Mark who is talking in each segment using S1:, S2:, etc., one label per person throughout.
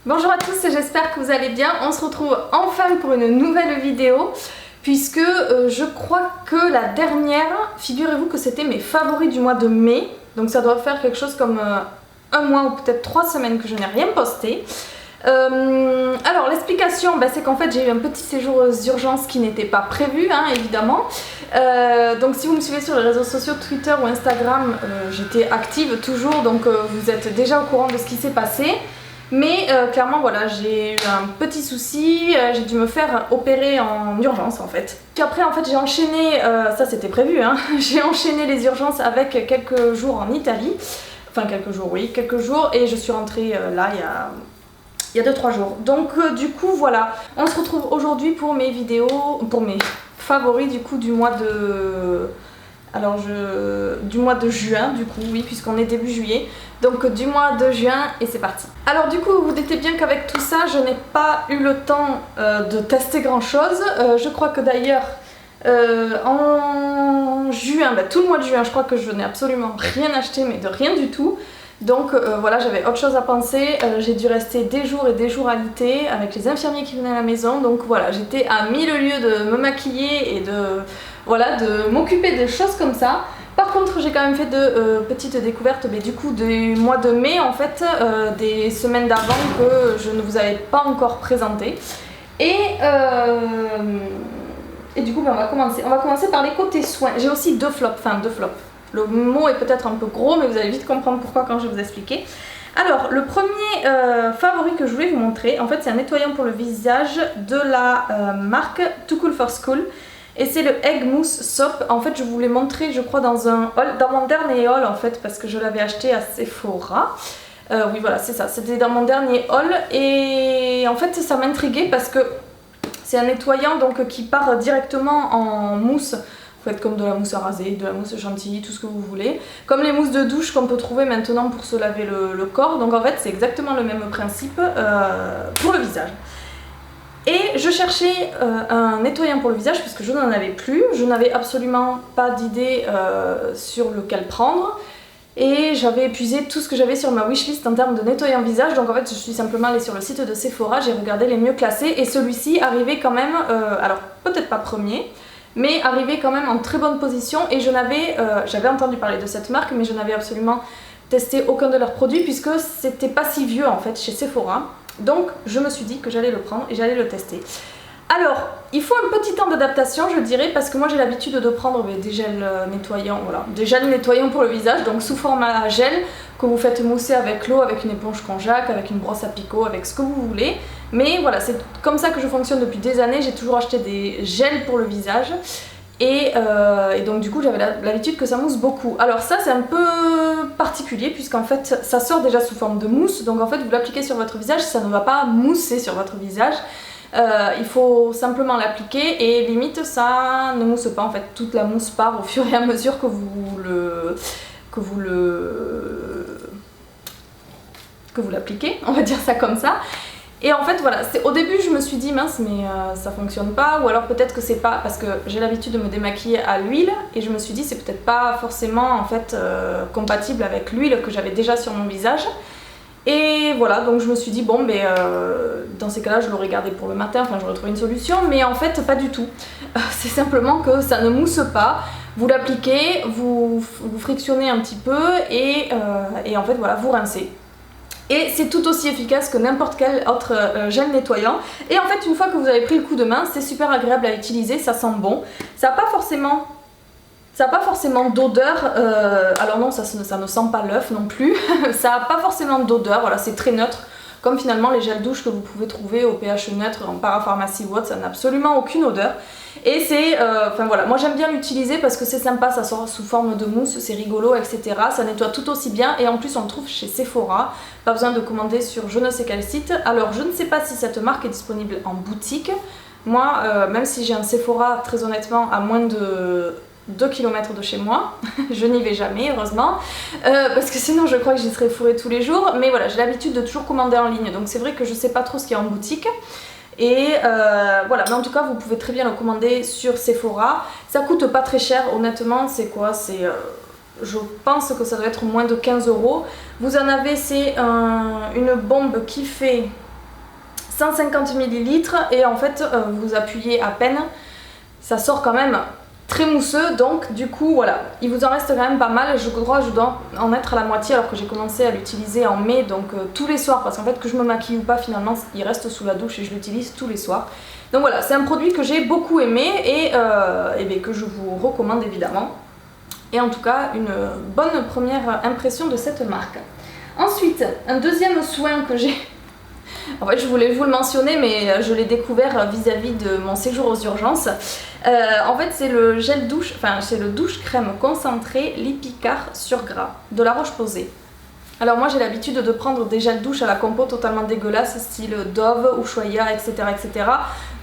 S1: Bonjour à tous, j'espère que vous allez bien. On se retrouve enfin pour une nouvelle vidéo puisque je crois que la dernière, figurez-vous que c'était mes favoris du mois de mai. Donc ça doit faire quelque chose comme un mois ou peut-être 3 semaines que je n'ai rien posté. Alors l'explication, c'est qu'en fait j'ai eu un petit séjour aux urgences qui n'était pas prévu, évidemment. Donc si vous me suivez sur les réseaux sociaux, Twitter ou Instagram, j'étais active toujours, donc vous êtes déjà au courant de ce qui s'est passé. Mais clairement voilà, j'ai eu un petit souci, j'ai dû me faire opérer en urgence en fait. Puis après en fait j'ai enchaîné, ça c'était prévu, j'ai enchaîné les urgences avec quelques jours en Italie. Enfin quelques jours, oui, quelques jours, et je suis rentrée là il y a 2-3 jours. Donc du coup voilà, on se retrouve aujourd'hui pour mes vidéos, pour mes favoris du coup du mois de... Alors du mois de juin du coup, oui, puisqu'on est début juillet. Donc du mois de juin et c'est parti. Alors du coup vous vous doutez bien qu'avec tout ça je n'ai pas eu le temps de tester grand chose. Je crois que d'ailleurs en juin, tout le mois de juin je crois que je n'ai absolument rien acheté, mais de rien du tout. Donc voilà, j'avais autre chose à penser, j'ai dû rester des jours et des jours alitée avec les infirmiers qui venaient à la maison. Donc voilà, j'étais à 1000 lieues de me maquiller et de m'occuper de choses comme ça. Par contre j'ai quand même fait de petites découvertes du coup du mois de mai en fait, des semaines d'avant que je ne vous avais pas encore présenté. Et du coup on va commencer par les côtés soins. J'ai aussi deux flops. Le mot est peut-être un peu gros, mais vous allez vite comprendre pourquoi quand je vais vous expliquer. Alors, le premier favori que je voulais vous montrer, en fait, c'est un nettoyant pour le visage de la marque Too Cool for School. Et c'est le Egg Mousse Soap. En fait, je vous l'ai montré, je crois, dans un haul, dans mon dernier haul, en fait, parce que je l'avais acheté à Sephora. Oui, voilà, c'est ça. C'était dans mon dernier haul. Et en fait, ça m'intriguait parce que c'est un nettoyant donc, qui part directement en mousse. Vous faites comme de la mousse à raser, de la mousse chantilly, tout ce que vous voulez. Comme les mousses de douche qu'on peut trouver maintenant pour se laver le corps. Donc en fait c'est exactement le même principe pour le visage. Et je cherchais un nettoyant pour le visage puisque je n'en avais plus. Je n'avais absolument pas d'idée sur lequel prendre. Et j'avais épuisé tout ce que j'avais sur ma wishlist en termes de nettoyant visage. Donc en fait je suis simplement allée sur le site de Sephora, j'ai regardé les mieux classés. Et celui-ci arrivait quand même, alors peut-être pas premier, mais arrivé quand même en très bonne position. Et j'avais entendu parler de cette marque, mais je n'avais absolument testé aucun de leurs produits puisque c'était pas si vieux en fait chez Sephora. Donc je me suis dit que j'allais le prendre et j'allais le tester. Alors il faut un petit temps d'adaptation je dirais, parce que moi j'ai l'habitude de prendre des gels nettoyants, voilà, des gels nettoyants pour le visage, donc sous format gel que vous faites mousser avec l'eau, avec une éponge konjac, avec une brosse à picot, avec ce que vous voulez. Mais voilà, c'est comme ça que je fonctionne depuis des années, j'ai toujours acheté des gels pour le visage. Et donc du coup j'avais l'habitude que ça mousse beaucoup. Alors ça c'est un peu particulier puisqu'en fait ça sort déjà sous forme de mousse. Donc en fait vous l'appliquez sur votre visage, ça ne va pas mousser sur votre visage. Il faut simplement l'appliquer et limite ça ne mousse pas en fait. Toute la mousse part au fur et à mesure que vous l'appliquez, on va dire ça comme ça. Et en fait voilà, au début je me suis dit mince mais ça fonctionne pas, ou alors peut-être que c'est pas, parce que j'ai l'habitude de me démaquiller à l'huile et je me suis dit c'est peut-être pas forcément en fait compatible avec l'huile que j'avais déjà sur mon visage. Et voilà, donc je me suis dit bon dans ces cas-là je l'aurais gardé pour le matin, enfin j'aurais trouvé une solution, mais en fait pas du tout. C'est simplement que ça ne mousse pas. Vous l'appliquez, vous frictionnez un petit peu et en fait voilà, vous rincez. Et c'est tout aussi efficace que n'importe quel autre gel nettoyant. Et en fait une fois que vous avez pris le coup de main, c'est super agréable à utiliser, ça sent bon. Ça n'a pas forcément d'odeur, alors non ça ne sent pas l'œuf non plus. Ça n'a pas forcément d'odeur, voilà, c'est très neutre. Comme finalement les gels douche que vous pouvez trouver au pH neutre en parapharmacie ou autre, ça n'a absolument aucune odeur. Et c'est, enfin voilà, moi j'aime bien l'utiliser parce que c'est sympa, ça sort sous forme de mousse, c'est rigolo, etc. Ça nettoie tout aussi bien et en plus on le trouve chez Sephora. Pas besoin de commander sur je ne sais quel site. Alors je ne sais pas si cette marque est disponible en boutique. Moi, même si j'ai un Sephora très honnêtement à moins de 2 km de chez moi, je n'y vais jamais heureusement, parce que sinon je crois que j'y serais fourrée tous les jours, mais voilà, j'ai l'habitude de toujours commander en ligne, donc c'est vrai que je sais pas trop ce qu'il y a en boutique. Et voilà, mais en tout cas vous pouvez très bien le commander sur Sephora. Ça coûte pas très cher honnêtement, c'est quoi, c'est je pense que ça doit être moins de 15 €. Vous en avez, c'est une bombe qui fait 150 ml et en fait vous appuyez à peine, ça sort quand même très mousseux, donc du coup voilà, il vous en reste quand même pas mal. Je crois que je dois en être à la moitié alors que j'ai commencé à l'utiliser en mai, donc tous les soirs, parce qu'en fait que je me maquille ou pas, finalement il reste sous la douche et je l'utilise tous les soirs. Donc voilà, c'est un produit que j'ai beaucoup aimé et bien, que je vous recommande évidemment. Et en tout cas une bonne première impression de cette marque. Ensuite, un deuxième soin que j'ai, en fait je voulais vous le mentionner mais je l'ai découvert vis-à-vis de mon séjour aux urgences. En fait c'est le gel douche, enfin c'est le douche crème concentré Lipicard sur gras de La Roche-Posay. Alors moi j'ai l'habitude de prendre des gels douche à la compo totalement dégueulasses, style Dove, Ushuaïa, etc., etc.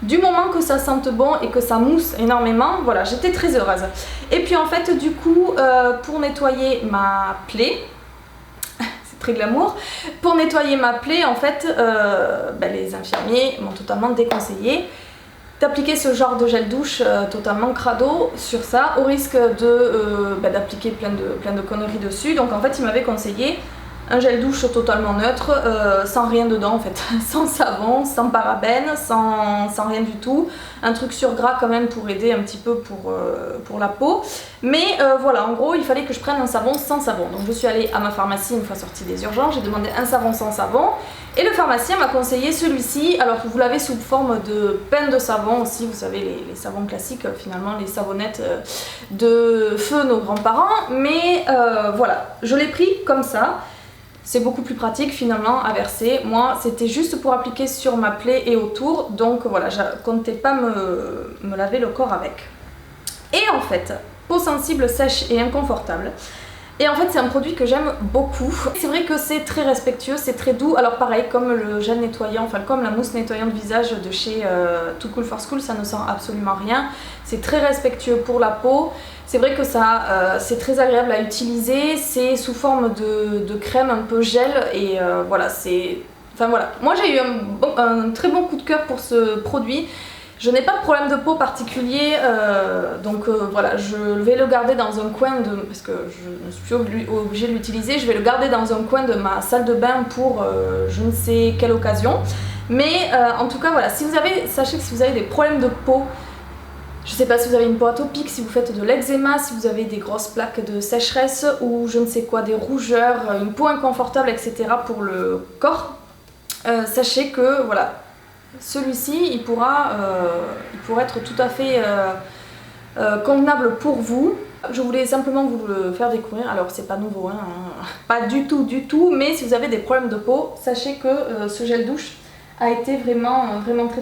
S1: Du moment que ça sente bon et que ça mousse énormément, voilà, j'étais très heureuse. Et puis en fait du coup pour nettoyer ma plaie, c'est très glamour, pour nettoyer ma plaie en fait les infirmiers m'ont totalement déconseillé d'appliquer ce genre de gel douche totalement crado sur ça, au risque d'appliquer plein de conneries dessus. Donc en fait il m'avait conseillé un gel douche totalement neutre, sans rien dedans en fait, sans savon, sans parabènes, sans rien du tout, un truc sur gras quand même pour aider un petit peu pour la peau. Mais voilà, en gros il fallait que je prenne un savon sans savon. Donc je suis allée à ma pharmacie une fois sortie des urgences, j'ai demandé un savon sans savon et le pharmacien m'a conseillé celui-ci. Alors vous l'avez sous forme de pain de savon aussi, vous savez les savons classiques, finalement les savonnettes de feu nos grands-parents, mais voilà, je l'ai pris comme ça. C'est beaucoup plus pratique finalement à verser. Moi c'était juste pour appliquer sur ma plaie et autour, donc voilà, je comptais pas me laver le corps avec. Et en fait, peau sensible, sèche et inconfortable. Et en fait c'est un produit que j'aime beaucoup. C'est vrai que c'est très respectueux, c'est très doux. Alors pareil, comme le gel nettoyant, enfin comme la mousse nettoyante visage de chez Too Cool for School, ça ne sent absolument rien. C'est très respectueux pour la peau. C'est vrai que ça, c'est très agréable à utiliser. C'est sous forme de crème un peu gel et voilà, c'est... Enfin voilà, moi j'ai eu un très bon coup de cœur pour ce produit. Je n'ai pas de problème de peau particulier, donc voilà, je vais le garder dans un coin de... Parce que je ne suis plus obligée de l'utiliser, je vais le garder dans un coin de ma salle de bain pour je ne sais quelle occasion. Mais en tout cas, voilà, si vous avez, sachez que si vous avez des problèmes de peau, je ne sais pas si vous avez une peau atopique, si vous faites de l'eczéma, si vous avez des grosses plaques de sécheresse ou je ne sais quoi, des rougeurs, une peau inconfortable, etc. pour le corps, sachez que voilà, celui-ci il pourra être tout à fait convenable pour vous. Je voulais simplement vous le faire découvrir, alors c'est pas nouveau, hein, pas du tout, mais si vous avez des problèmes de peau, sachez que ce gel douche a été vraiment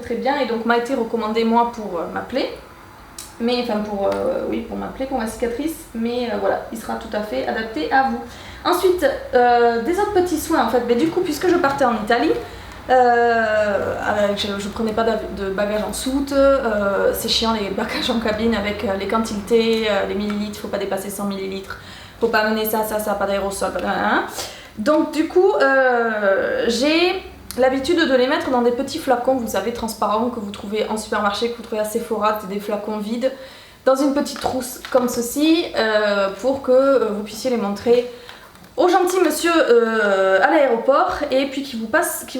S1: très bien et donc m'a été recommandé moi pour ma plaie. Mais enfin pour ma plaie, pour ma cicatrice, mais voilà, il sera tout à fait adapté à vous. Ensuite, des autres petits soins en fait, mais du coup puisque je partais en Italie, je prenais pas de bagages en soute, c'est chiant les bagages en cabine avec les quantités, les millilitres, faut pas dépasser 100 millilitres, faut pas amener ça, pas d'aérosol, donc du coup j'ai l'habitude de les mettre dans des petits flacons, vous savez, transparents, que vous trouvez en supermarché, que vous trouvez à Sephora, des flacons vides, dans une petite trousse comme ceci, pour que vous puissiez les montrer au gentil monsieur à l'aéroport et puis qui vous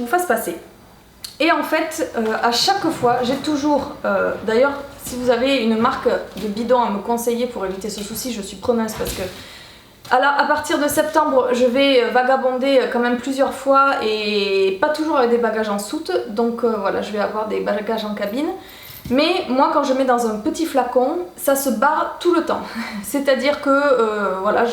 S1: fasse passer. Et en fait, à chaque fois, j'ai toujours, d'ailleurs, si vous avez une marque de bidon à me conseiller pour éviter ce souci, je suis preneuse parce que alors à partir de septembre, je vais vagabonder quand même plusieurs fois et pas toujours avec des bagages en soute, donc voilà, je vais avoir des bagages en cabine. Mais moi quand je mets dans un petit flacon, ça se barre tout le temps. C'est-à-dire que voilà,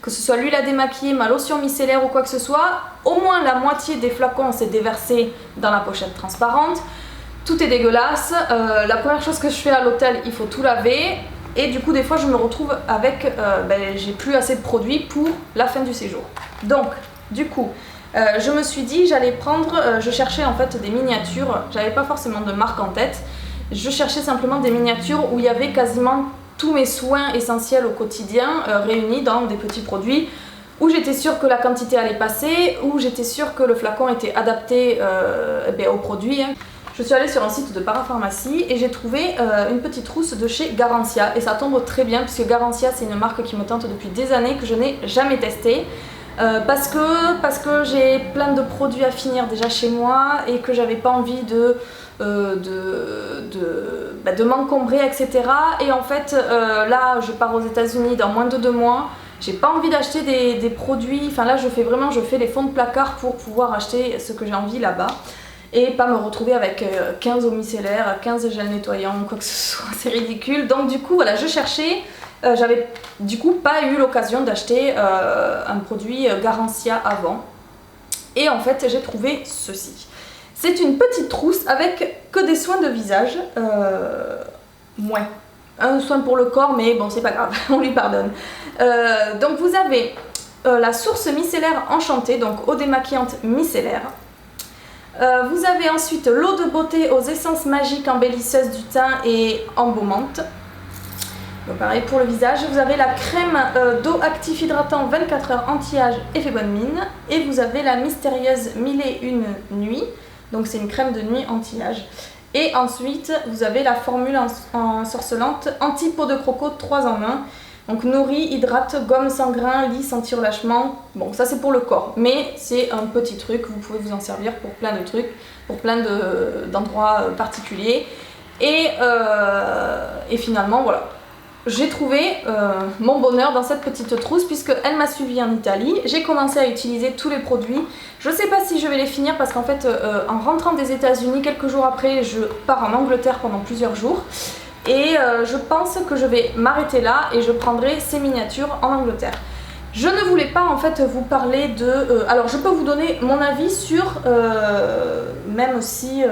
S1: que ce soit l'huile à démaquiller, ma lotion micellaire ou quoi que ce soit, au moins la moitié des flacons s'est déversé dans la pochette transparente. Tout est dégueulasse. La première chose que je fais à l'hôtel, il faut tout laver. Et du coup des fois je me retrouve avec, j'ai plus assez de produits pour la fin du séjour. Donc du coup je me suis dit j'allais prendre, je cherchais en fait des miniatures, j'avais pas forcément de marque en tête, je cherchais simplement des miniatures où il y avait quasiment tous mes soins essentiels au quotidien réunis dans des petits produits, où j'étais sûre que la quantité allait passer, où j'étais sûre que le flacon était adapté au produit. Je suis allée sur un site de parapharmacie et j'ai trouvé une petite trousse de chez Garantia et ça tombe très bien puisque Garantia c'est une marque qui me tente depuis des années que je n'ai jamais testée. parce que j'ai plein de produits à finir déjà chez moi et que j'avais pas envie de m'encombrer, etc. Et en fait, là, je pars aux États-Unis dans moins de 2 mois. J'ai pas envie d'acheter des produits. Enfin, là, je fais les fonds de placard pour pouvoir acheter ce que j'ai envie là-bas. Et pas me retrouver avec 15 eaux micellaires, 15 gels nettoyants, quoi que ce soit. C'est ridicule. Donc, du coup, voilà, je cherchais. J'avais du coup pas eu l'occasion d'acheter un produit Garancia avant. Et en fait, j'ai trouvé ceci. C'est une petite trousse avec que des soins de visage. Ouais, un soin pour le corps, mais bon, c'est pas grave, on lui pardonne. Donc vous avez la source micellaire enchantée, donc eau démaquillante micellaire. Vous avez ensuite l'eau de beauté aux essences magiques embellisseuses du teint et embaumantes. Donc pareil pour le visage. Vous avez la crème d'eau actif hydratant 24 heures anti-âge effet bonne mine. Et vous avez la mystérieuse 1001 nuits. Donc c'est une crème de nuit anti-âge. Et ensuite vous avez la formule ensorcelante anti-peau de croco 3 en 1. Donc nourrit, hydrate, gomme sans grain, lisse, anti-relâchement. Bon, ça c'est pour le corps, mais c'est un petit truc, vous pouvez vous en servir pour plein de trucs, pour plein d'endroits particuliers. Et finalement, voilà. J'ai trouvé mon bonheur dans cette petite trousse puisqu'elle m'a suivi en Italie. J'ai commencé à utiliser tous les produits. Je ne sais pas si je vais les finir parce qu'en fait, en rentrant des États-Unis, quelques jours après, je pars en Angleterre pendant plusieurs jours. Et je pense que je vais m'arrêter là et je prendrai ces miniatures en Angleterre. Je ne voulais pas en fait vous parler de... alors je peux vous donner mon avis sur... même si...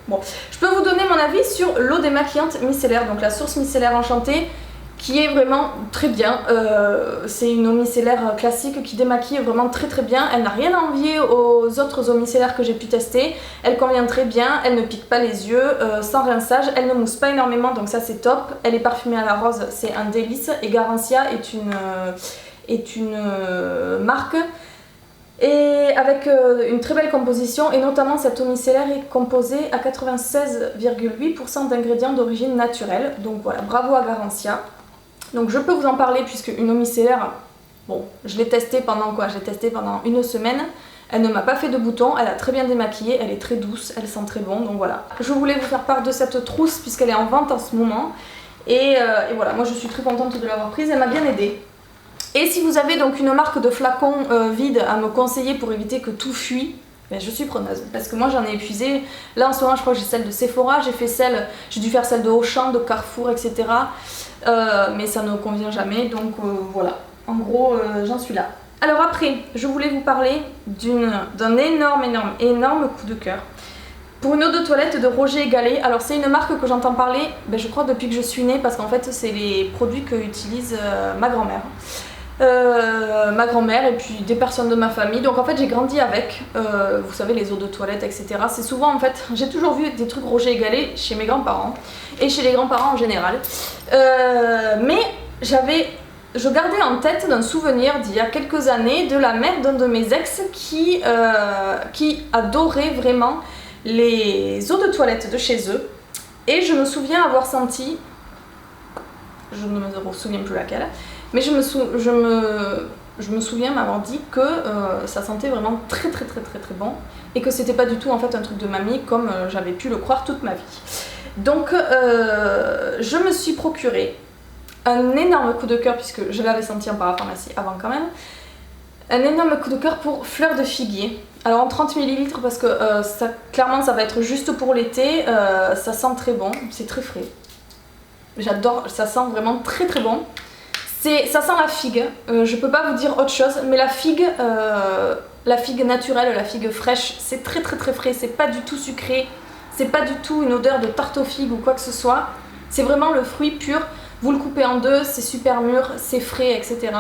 S1: bon, je peux vous donner mon avis sur l'eau démaquillante micellaire, donc la source micellaire enchantée, qui est vraiment très bien. C'est une eau micellaire classique qui démaquille vraiment très très bien. Elle n'a rien à envier aux autres eaux micellaires que j'ai pu tester. Elle convient très bien, elle ne pique pas les yeux, sans rinçage, elle ne mousse pas énormément, donc ça c'est top. Elle est parfumée à la rose, c'est un délice. Et Garancia est une marque et avec une très belle composition, et notamment cette eau micellaire est composée à 96,8% d'ingrédients d'origine naturelle. Donc voilà, bravo à Garancia. Donc je peux vous en parler puisque une eau micellaire, bon, je l'ai testée pendant quoi? Je l'ai testée pendant 1 semaine. Elle ne m'a pas fait de boutons, elle a très bien démaquillé, elle est très douce, elle sent très bon, donc voilà. Je voulais vous faire part de cette trousse puisqu'elle est en vente en ce moment. Et voilà, moi je suis très contente de l'avoir prise, elle m'a bien aidée. Et si vous avez donc une marque de flacons vides à me conseiller pour éviter que tout fuit, ben je suis preneuse. Parce que moi j'en ai épuisé. Là en ce moment je crois que j'ai celle de Sephora, j'ai dû faire celle de Auchan, de Carrefour, etc. Mais ça ne convient jamais, donc voilà. En gros j'en suis là. Alors après, je voulais vous parler d'un énorme coup de cœur. Pour une eau de toilette de Roger & Gallet. Alors c'est une marque que j'entends parler, ben, je crois depuis que je suis née, parce qu'en fait c'est les produits que utilise ma grand-mère. Ma grand-mère et puis des personnes de ma famille, donc en fait j'ai grandi avec, vous savez, les eaux de toilette, etc. C'est souvent en fait, j'ai toujours vu des trucs Roger & Gallet chez mes grands-parents et chez les grands-parents en général, mais je gardais en tête d'un souvenir d'il y a quelques années de la mère d'un de mes ex qui adorait vraiment les eaux de toilette de chez eux, et je me souviens avoir senti, je ne me souviens plus laquelle, mais je me souviens m'avoir dit que ça sentait vraiment très bon et que c'était pas du tout en fait un truc de mamie comme j'avais pu le croire toute ma vie. Donc je me suis procuré un énorme coup de cœur, puisque je l'avais senti en parapharmacie avant quand même, un énorme coup de cœur pour fleurs de figuier. Alors en 30 ml parce que clairement ça va être juste pour l'été, ça sent très bon, c'est très frais. J'adore, ça sent vraiment très bon. Ça sent la figue, je peux pas vous dire autre chose, mais la figue naturelle, la figue fraîche, c'est très frais, c'est pas du tout sucré, c'est pas du tout une odeur de tarte aux figues ou quoi que ce soit, c'est vraiment le fruit pur, vous le coupez en deux, c'est super mûr, c'est frais, etc.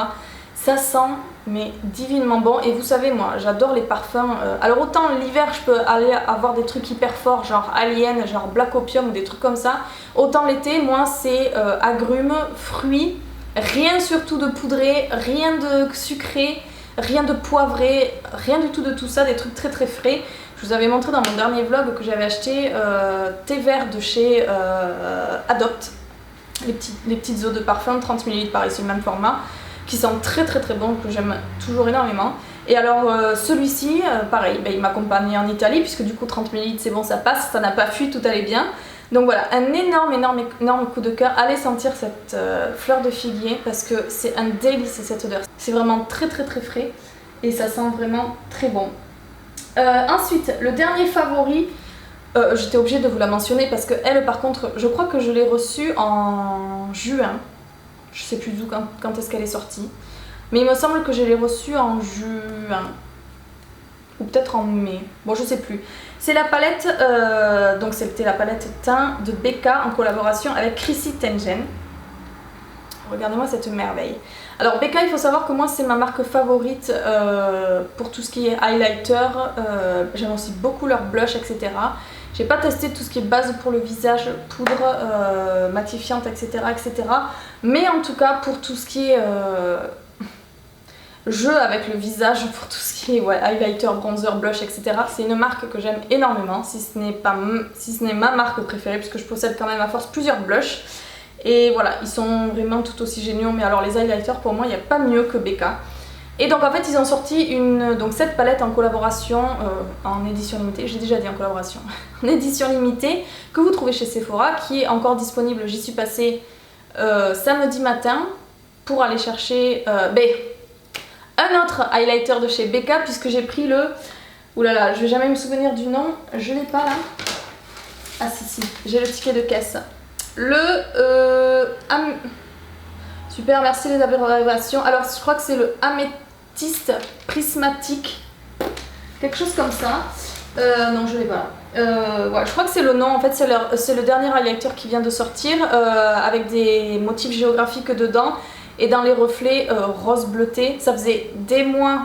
S1: Ça sent mais divinement bon, et vous savez moi j'adore les parfums, alors autant l'hiver je peux aller avoir des trucs hyper forts genre Alien, genre Black Opium ou des trucs comme ça, autant l'été moi c'est agrumes, fruits, rien surtout de poudré, rien de sucré, rien de poivré, rien du tout de tout ça, des trucs très frais. Je vous avais montré dans mon dernier vlog que j'avais acheté thé vert de chez Adopt, les petites eaux de parfum, 30 ml pareil, c'est le même format, qui sent très très très bon, que j'aime toujours énormément. Et alors celui-ci, pareil, il m'accompagne en Italie, puisque du coup 30 ml c'est bon, ça passe, ça n'a pas fui, tout allait bien. Donc voilà, un énorme coup de cœur. Allez sentir cette fleur de figuier, parce que c'est un délice cette odeur. C'est vraiment très très très frais, et ça sent vraiment très bon. Ensuite, le dernier favori, j'étais obligée de vous la mentionner, parce que elle par contre, je crois que je l'ai reçue en juin. Je sais plus d'où, quand est-ce qu'elle est sortie. Mais il me semble que je l'ai reçue en juin. Ou peut-être en mai. Bon, je sais plus. C'est la palette, donc c'était la palette teint de Becca en collaboration avec Chrissy Teigen. Regardez-moi cette merveille. Alors Becca, il faut savoir que moi c'est ma marque favorite pour tout ce qui est highlighter. J'aime aussi beaucoup leur blush, etc. J'ai pas testé tout ce qui est base pour le visage, poudre, matifiante, etc., etc. Mais en tout cas, pour tout ce qui est jeu avec le visage, pour tout ce qui est highlighter, bronzer, blush, etc., c'est une marque que j'aime énormément, si ce n'est ma marque préférée, puisque je possède quand même à force plusieurs blushs. Et voilà, ils sont vraiment tout aussi géniaux. Mais alors les highlighters, pour moi, il n'y a pas mieux que Becca. Et donc en fait ils ont sorti cette palette en collaboration, en édition limitée, j'ai déjà dit en collaboration, en édition limitée, que vous trouvez chez Sephora, qui est encore disponible. J'y suis passée samedi matin pour aller chercher un autre highlighter de chez Becca, puisque j'ai pris le... Oulala, je vais jamais me souvenir du nom, je l'ai pas là. Ah si, j'ai le ticket de caisse. Super, merci les abréviations. Alors je crois que c'est le améthyste prismatique, quelque chose comme ça. Non, je l'ai pas là. Ouais, je crois que c'est le nom. En fait, c'est le dernier highlighter qui vient de sortir, avec des motifs géographiques dedans et dans les reflets rose bleuté. Ça faisait des mois,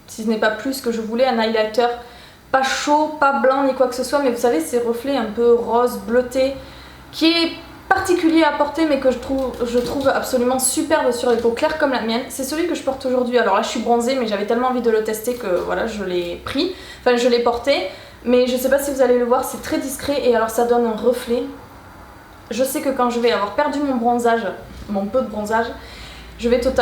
S1: si ce n'est pas plus, que je voulais un highlighter pas chaud, pas blanc ni quoi que ce soit, mais vous savez, ces reflets un peu rose bleuté qui est particulier à porter, mais que je trouve absolument superbe sur les peaux claires comme la mienne. C'est celui que je porte aujourd'hui. Alors là je suis bronzée, mais j'avais tellement envie de le tester que voilà, je l'ai pris, enfin je l'ai porté, mais je sais pas si vous allez le voir, c'est très discret. Et alors ça donne un reflet. Je sais que quand je vais avoir perdu mon bronzage, mon peu de bronzage, je vais être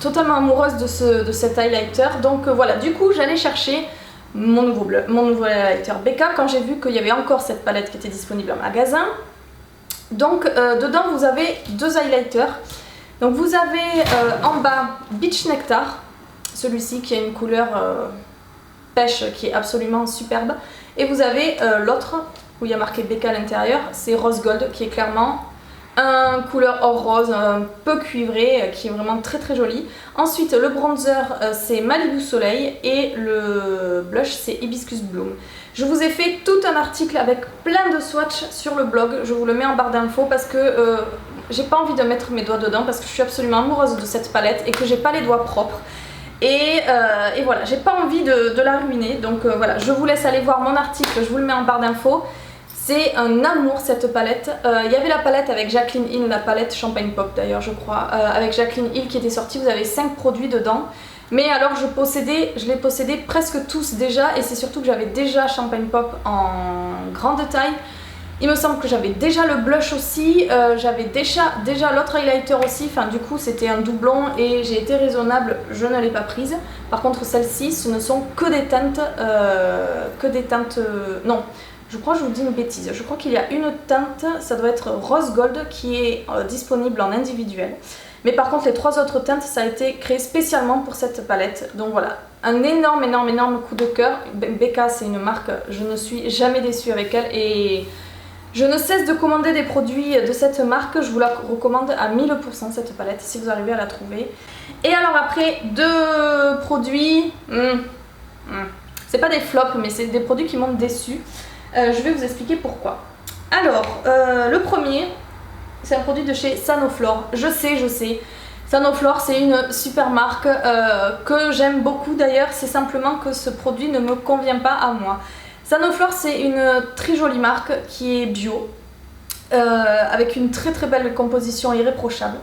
S1: totalement amoureuse de cet highlighter. Donc voilà, du coup j'allais chercher mon nouveau highlighter Becca quand j'ai vu qu'il y avait encore cette palette qui était disponible en magasin. Donc dedans vous avez deux highlighters. Donc vous avez en bas Beach Nectar, celui-ci qui a une couleur pêche qui est absolument superbe. Et vous avez l'autre où il y a marqué Becca à l'intérieur, c'est Rose Gold, qui est clairement un couleur or rose, un peu cuivré, qui est vraiment très très joli. Ensuite le bronzer c'est Malibu Soleil et le blush c'est Hibiscus Bloom. Je vous ai fait tout un article avec plein de swatchs sur le blog, je vous le mets en barre d'infos parce que j'ai pas envie de mettre mes doigts dedans, parce que je suis absolument amoureuse de cette palette et que j'ai pas les doigts propres. Et voilà, j'ai pas envie de la ruiner, donc voilà, je vous laisse aller voir mon article, je vous le mets en barre d'infos. C'est un amour cette palette. Il y avait la palette avec Jaclyn Hill, la palette Champagne Pop d'ailleurs je crois, avec Jaclyn Hill qui était sortie, vous avez 5 produits dedans. Mais alors je les possédais presque tous déjà, et c'est surtout que j'avais déjà Champagne Pop en grande taille. Il me semble que j'avais déjà le blush aussi, j'avais déjà l'autre highlighter aussi, enfin du coup c'était un doublon et j'ai été raisonnable, je ne l'ai pas prise. Par contre celle-ci, ce ne sont que des teintes, non, je crois que je vous dis une bêtise, je crois qu'il y a une teinte, ça doit être Rose Gold qui est disponible en individuel. Mais par contre les 3 autres teintes, ça a été créé spécialement pour cette palette. Donc voilà, un énorme coup de cœur. Becca c'est une marque, je ne suis jamais déçue avec elle et je ne cesse de commander des produits de cette marque. Je vous la recommande à 1000% cette palette si vous arrivez à la trouver. Et alors après, 2 produits, c'est pas des flops mais c'est des produits qui m'ont déçu. Je vais vous expliquer pourquoi. Alors, le premier, c'est un produit de chez Sanoflore. Je sais, Sanoflore c'est une super marque que j'aime beaucoup d'ailleurs, c'est simplement que ce produit ne me convient pas à moi. Sanoflore c'est une très jolie marque qui est bio, avec une très belle composition irréprochable.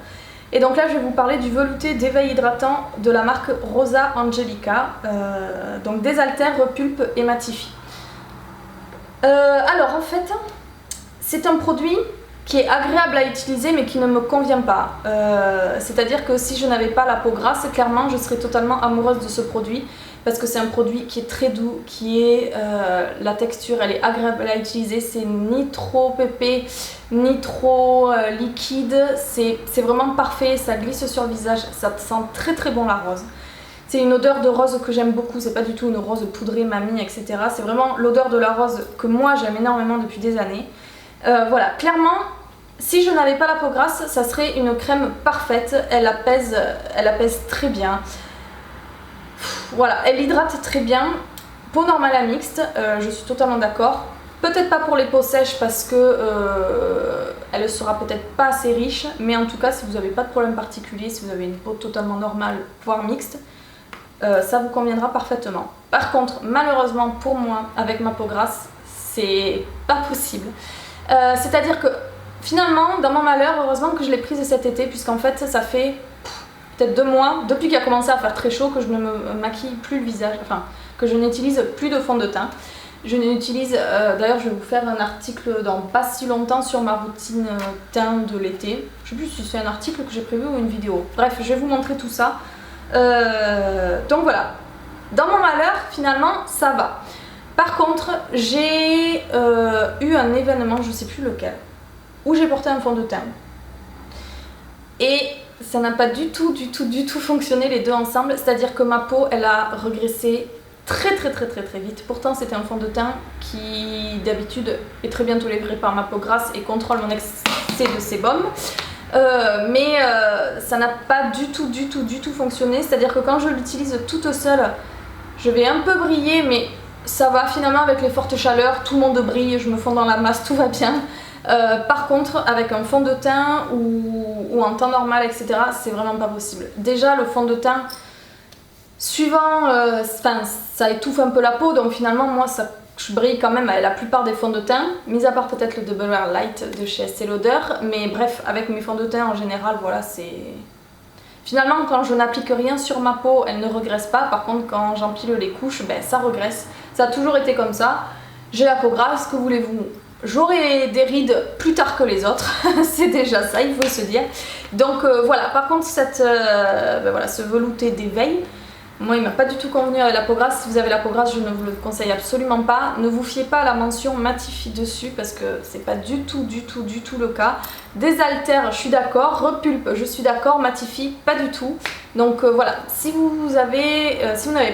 S1: Et donc là je vais vous parler du velouté d'éveil hydratant de la marque Rosa Angelica, donc désaltère, repulpe et matifie. Alors en fait, c'est un produit qui est agréable à utiliser mais qui ne me convient pas. C'est-à-dire que si je n'avais pas la peau grasse, clairement je serais totalement amoureuse de ce produit parce que c'est un produit qui est très doux, la texture elle est agréable à utiliser, c'est ni trop épais ni trop liquide, c'est vraiment parfait, ça glisse sur le visage, ça sent très très bon la rose. C'est une odeur de rose que j'aime beaucoup, c'est pas du tout une rose poudrée, mamie, etc. C'est vraiment l'odeur de la rose que moi j'aime énormément depuis des années. Voilà, clairement, si je n'avais pas la peau grasse, ça serait une crème parfaite, elle apaise très bien. Voilà, elle hydrate très bien. Peau normale à mixte, je suis totalement d'accord. Peut-être pas pour les peaux sèches parce que elle ne sera peut-être pas assez riche, mais en tout cas, si vous n'avez pas de problème particulier, si vous avez une peau totalement normale, voire mixte, ça vous conviendra parfaitement. Par contre, malheureusement pour moi, avec ma peau grasse, c'est pas possible. C'est-à-dire que finalement, dans mon malheur, heureusement que je l'ai prise cet été, puisqu'en fait, ça fait peut-être 2 mois, depuis qu'il a commencé à faire très chaud, que je ne me maquille plus le visage, enfin, que je n'utilise plus de fond de teint. Je n'utilise, d'ailleurs je vais vous faire un article dans pas si longtemps sur ma routine teint de l'été. Je sais plus si c'est un article que j'ai prévu ou une vidéo. Bref, je vais vous montrer tout ça. Donc voilà, dans mon malheur, finalement, ça va. Par contre, j'ai eu un événement, je sais plus lequel, où j'ai porté un fond de teint. Et ça n'a pas du tout fonctionné les deux ensemble. C'est-à-dire que ma peau, elle a régressé très vite. Pourtant c'était un fond de teint qui d'habitude est très bien toléré par ma peau grasse et contrôle mon excès de sébum, mais ça n'a pas du tout fonctionné. C'est à dire que quand je l'utilise toute seule, je vais un peu briller, mais ça va finalement avec les fortes chaleurs, tout le monde brille, je me fonds dans la masse, tout va bien. Par contre avec un fond de teint ou en temps normal, etc., c'est vraiment pas possible. Déjà le fond de teint suivant, ça étouffe un peu la peau, donc finalement moi je brille quand même avec la plupart des fonds de teint, mis à part peut-être le Double Wear Light de chez Estée Lauder, mais bref, avec mes fonds de teint en général, voilà, c'est... Finalement quand je n'applique rien sur ma peau, elle ne regresse pas, par contre quand j'empile les couches, ben, ça regresse. Ça a toujours été comme ça, j'ai la peau grasse, que voulez-vous? J'aurai des rides plus tard que les autres, c'est déjà ça, il faut se dire. Donc voilà, par contre ben voilà, ce velouté d'éveil, moi il m'a pas du tout convenu avec la peau grasse. Si vous avez la peau grasse, je ne vous le conseille absolument pas. Ne vous fiez pas à la mention matifie dessus parce que c'est pas du tout le cas. Désaltère, je suis d'accord. Repulpe, je suis d'accord. Matifie, pas du tout. Donc voilà, si vous n'avez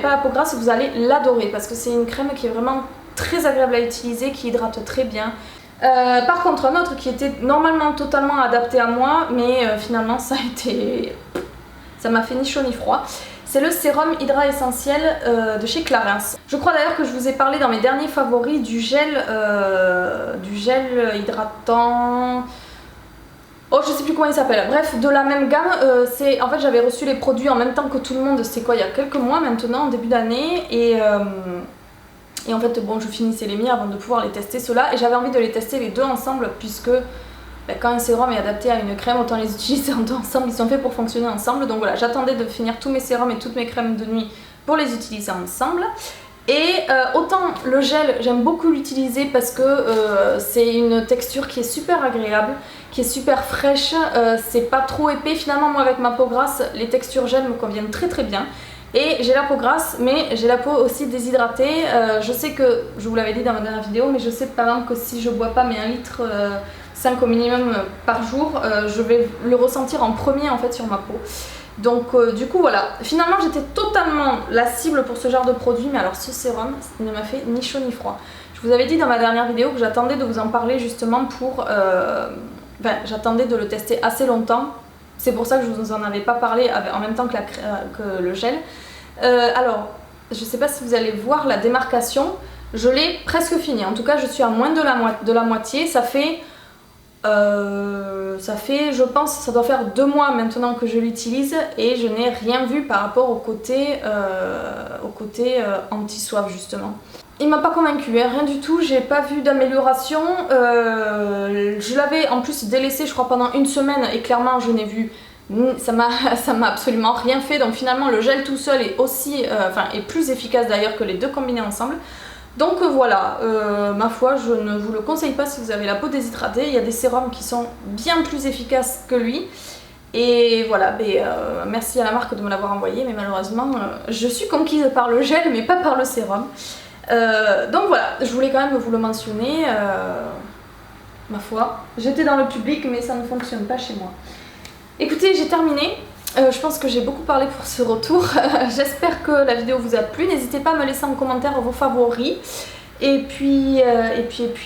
S1: pas la peau grasse, vous allez l'adorer parce que c'est une crème qui est vraiment très agréable à utiliser, qui hydrate très bien. Par contre, un autre qui était normalement totalement adapté à moi, mais finalement ça m'a fait ni chaud ni froid. C'est le sérum Hydra Essentiel de chez Clarins. Je crois d'ailleurs que je vous ai parlé dans mes derniers favoris du gel hydratant... Oh, je sais plus comment il s'appelle. Bref, de la même gamme. En fait, j'avais reçu les produits en même temps que tout le monde. C'est quoi, il y a quelques mois maintenant, en début d'année. Et en fait, bon, je finissais les miens avant de pouvoir les tester ceux-là. Et j'avais envie de les tester les deux ensemble puisque... quand un sérum est adapté à une crème, autant les utiliser ensemble, ils sont faits pour fonctionner ensemble. Donc voilà, j'attendais de finir tous mes sérums et toutes mes crèmes de nuit pour les utiliser ensemble. Et autant le gel, j'aime beaucoup l'utiliser parce que c'est une texture qui est super agréable, qui est super fraîche, c'est pas trop épais. Finalement, moi avec ma peau grasse, les textures gel me conviennent très bien. Et j'ai la peau grasse, mais j'ai la peau aussi déshydratée. Je sais que, je vous l'avais dit dans ma dernière vidéo, mais je sais par exemple que si je bois pas mais 1 litre 5 au minimum par jour, je vais le ressentir en premier en fait sur ma peau. Donc du coup voilà, finalement j'étais totalement la cible pour ce genre de produit, mais alors ce sérum ne m'a fait ni chaud ni froid. Je vous avais dit dans ma dernière vidéo que j'attendais de vous en parler justement pour... j'attendais de le tester assez longtemps, c'est pour ça que je vous en avais pas parlé en même temps que le gel. Alors, je sais pas si vous allez voir la démarcation, je l'ai presque fini, en tout cas je suis à moins de la moitié, ça fait, je pense, ça doit faire 2 mois maintenant que je l'utilise et je n'ai rien vu par rapport au côté anti-soif justement. Il m'a pas convaincu, hein, rien du tout, j'ai pas vu d'amélioration. Je l'avais en plus délaissé je crois pendant 1 semaine et clairement je n'ai vu, ça m'a absolument rien fait. Donc finalement le gel tout seul est aussi, est plus efficace d'ailleurs que les deux combinés ensemble. Donc voilà, ma foi, je ne vous le conseille pas si vous avez la peau déshydratée. Il y a des sérums qui sont bien plus efficaces que lui. Et voilà, merci à la marque de me l'avoir envoyé, mais malheureusement, je suis conquise par le gel, mais pas par le sérum. Donc voilà, je voulais quand même vous le mentionner. Ma foi, j'étais dans le public, mais ça ne fonctionne pas chez moi. Écoutez, j'ai terminé. Je pense que j'ai beaucoup parlé pour ce retour. J'espère que la vidéo vous a plu. N'hésitez pas à me laisser en commentaire vos favoris. Et puis,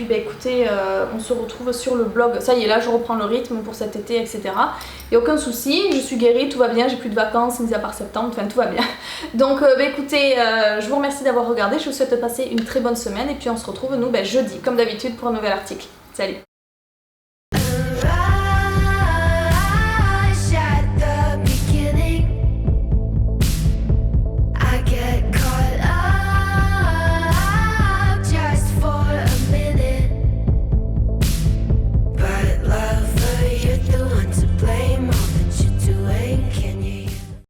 S1: écoutez, on se retrouve sur le blog. Ça y est, là, je reprends le rythme pour cet été, etc. Il n'y a aucun souci, je suis guérie, tout va bien, j'ai plus de vacances, mis à part septembre, enfin tout va bien. Donc, écoutez, je vous remercie d'avoir regardé. Je vous souhaite de passer une très bonne semaine. Et puis, on se retrouve, nous, jeudi, comme d'habitude, pour un nouvel article. Salut!